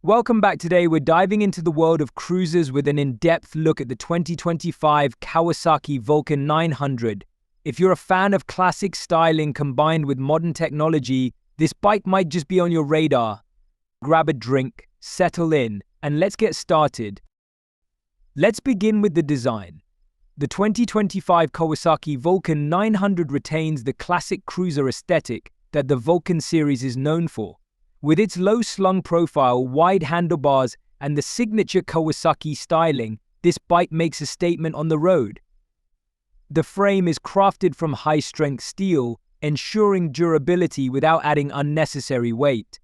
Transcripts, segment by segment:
Welcome back. Today we're diving into the world of cruisers with an in-depth look at the 2025 Kawasaki Vulcan 900. If you're a fan of classic styling combined with modern technology, this bike might just be on your radar. Grab a drink, settle in, and let's get started. Let's begin with the design. The 2025 Kawasaki Vulcan 900 retains the classic cruiser aesthetic that the Vulcan series is known for. With its low-slung profile, wide handlebars, and the signature Kawasaki styling, this bike makes a statement on the road. The frame is crafted from high-strength steel, ensuring durability without adding unnecessary weight.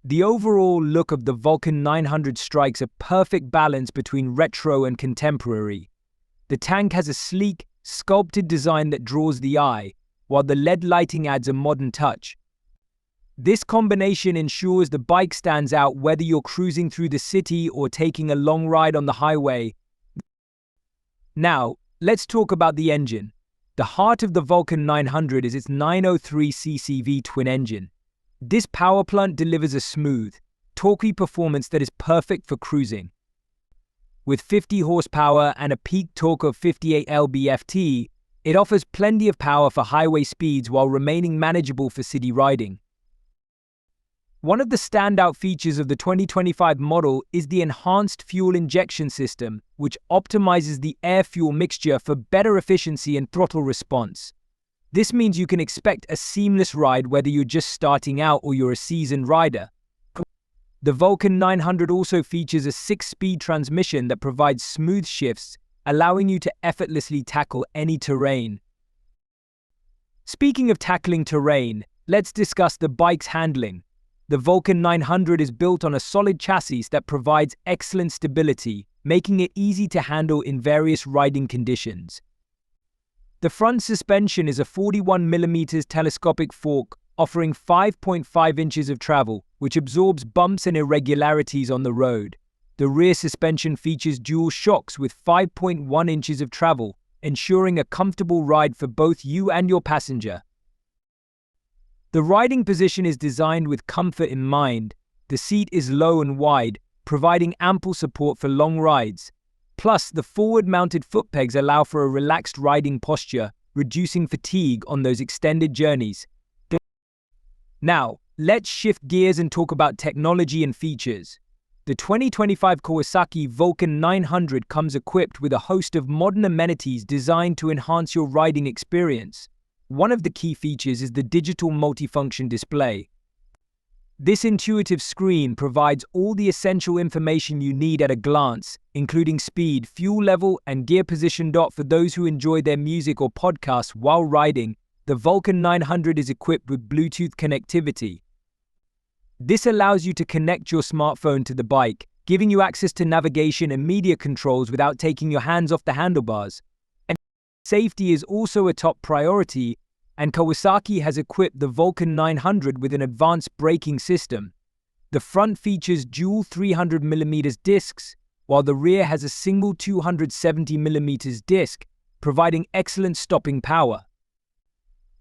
The overall look of the Vulcan 900 strikes a perfect balance between retro and contemporary. The tank has a sleek, sculpted design that draws the eye, while the LED lighting adds a modern touch. This combination ensures the bike stands out whether you're cruising through the city or taking a long ride on the highway. Now, let's talk about the engine. The heart of the Vulcan 900 is its 903cc V-twin engine. This power plant delivers a smooth, torquey performance that is perfect for cruising. With 50 horsepower and a peak torque of 58 lb-ft, it offers plenty of power for highway speeds while remaining manageable for city riding. One of the standout features of the 2025 model is the enhanced fuel injection system, which optimizes the air-fuel mixture for better efficiency and throttle response. This means you can expect a seamless ride whether you're just starting out or you're a seasoned rider. The Vulcan 900 also features a 6-speed transmission that provides smooth shifts, allowing you to effortlessly tackle any terrain. Speaking of tackling terrain, let's discuss the bike's handling. The Vulcan 900 is built on a solid chassis that provides excellent stability, making it easy to handle in various riding conditions. The front suspension is a 41mm telescopic fork, offering 5.5 inches of travel, which absorbs bumps and irregularities on the road. The rear suspension features dual shocks with 5.1 inches of travel, ensuring a comfortable ride for both you and your passenger. The riding position is designed with comfort in mind. The seat is low and wide, providing ample support for long rides. Plus, the forward-mounted foot pegs allow for a relaxed riding posture, reducing fatigue on those extended journeys. Now, let's shift gears and talk about technology and features. The 2025 Kawasaki Vulcan 900 comes equipped with a host of modern amenities designed to enhance your riding experience. One of the key features is the digital multifunction display. This intuitive screen provides all the essential information you need at a glance, including speed, fuel level, and gear position. For those who enjoy their music or podcasts while riding, the Vulcan 900 is equipped with Bluetooth connectivity. This allows you to connect your smartphone to the bike, giving you access to navigation and media controls without taking your hands off the handlebars. Safety is also a top priority, and Kawasaki has equipped the Vulcan 900 with an advanced braking system. The front features dual 300mm discs, while the rear has a single 270mm disc, providing excellent stopping power.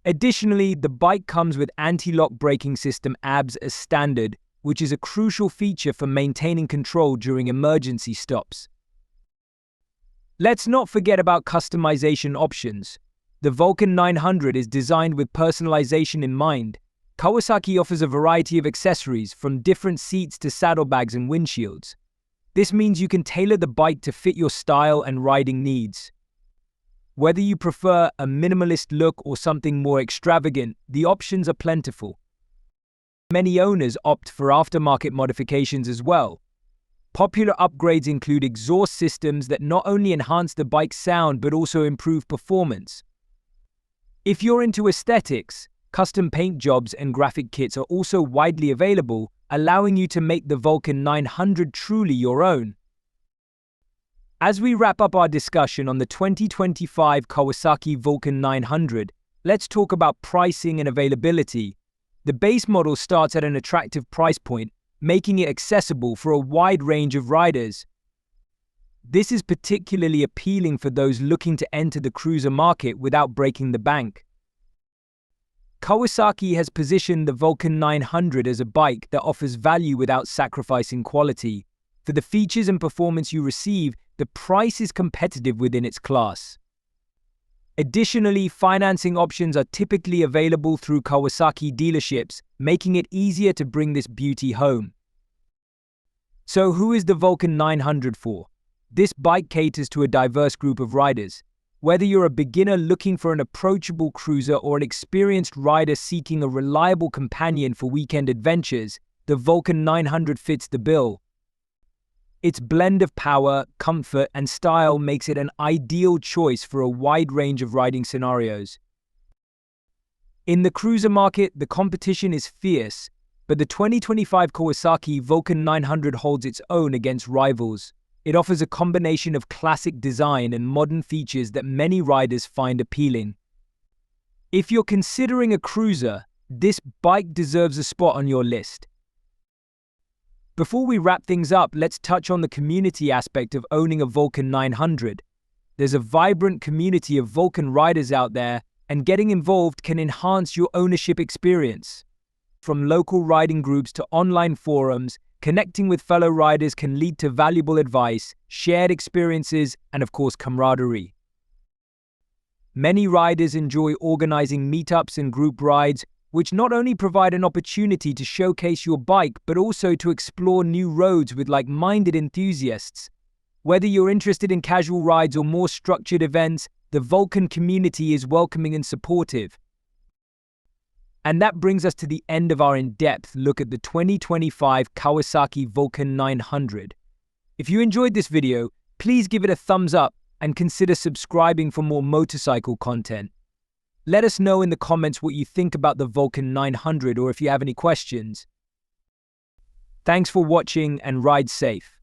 Additionally, the bike comes with anti-lock braking system ABS as standard, which is a crucial feature for maintaining control during emergency stops. Let's not forget about customization options. The Vulcan 900 is designed with personalization in mind. Kawasaki offers a variety of accessories, from different seats to saddlebags and windshields. This means you can tailor the bike to fit your style and riding needs. Whether you prefer a minimalist look or something more extravagant, the options are plentiful. Many owners opt for aftermarket modifications as well. Popular upgrades include exhaust systems that not only enhance the bike's sound but also improve performance. If you're into aesthetics, custom paint jobs and graphic kits are also widely available, allowing you to make the Vulcan 900 truly your own. As we wrap up our discussion on the 2025 Kawasaki Vulcan 900, let's talk about pricing and availability. The base model starts at an attractive price point, making it accessible for a wide range of riders. This is particularly appealing for those looking to enter the cruiser market without breaking the bank. Kawasaki has positioned the Vulcan 900 as a bike that offers value without sacrificing quality. For the features and performance you receive, the price is competitive within its class. Additionally, financing options are typically available through Kawasaki dealerships, making it easier to bring this beauty home. So who is the Vulcan 900 for? This bike caters to a diverse group of riders. Whether you're a beginner looking for an approachable cruiser or an experienced rider seeking a reliable companion for weekend adventures, the Vulcan 900 fits the bill. Its blend of power, comfort, and style makes it an ideal choice for a wide range of riding scenarios. In the cruiser market, the competition is fierce, but the 2025 Kawasaki Vulcan 900 holds its own against rivals. It offers a combination of classic design and modern features that many riders find appealing. If you're considering a cruiser, this bike deserves a spot on your list. Before we wrap things up, let's touch on the community aspect of owning a Vulcan 900. There's a vibrant community of Vulcan riders out there, and getting involved can enhance your ownership experience. From local riding groups to online forums, connecting with fellow riders can lead to valuable advice, shared experiences, and of course, camaraderie. Many riders enjoy organizing meetups and group rides, which not only provide an opportunity to showcase your bike, but also to explore new roads with like-minded enthusiasts. Whether you're interested in casual rides or more structured events, the Vulcan community is welcoming and supportive. And that brings us to the end of our in-depth look at the 2025 Kawasaki Vulcan 900. If you enjoyed this video, please give it a thumbs up and consider subscribing for more motorcycle content. Let us know in the comments what you think about the Vulcan 900 or if you have any questions. Thanks for watching and ride safe.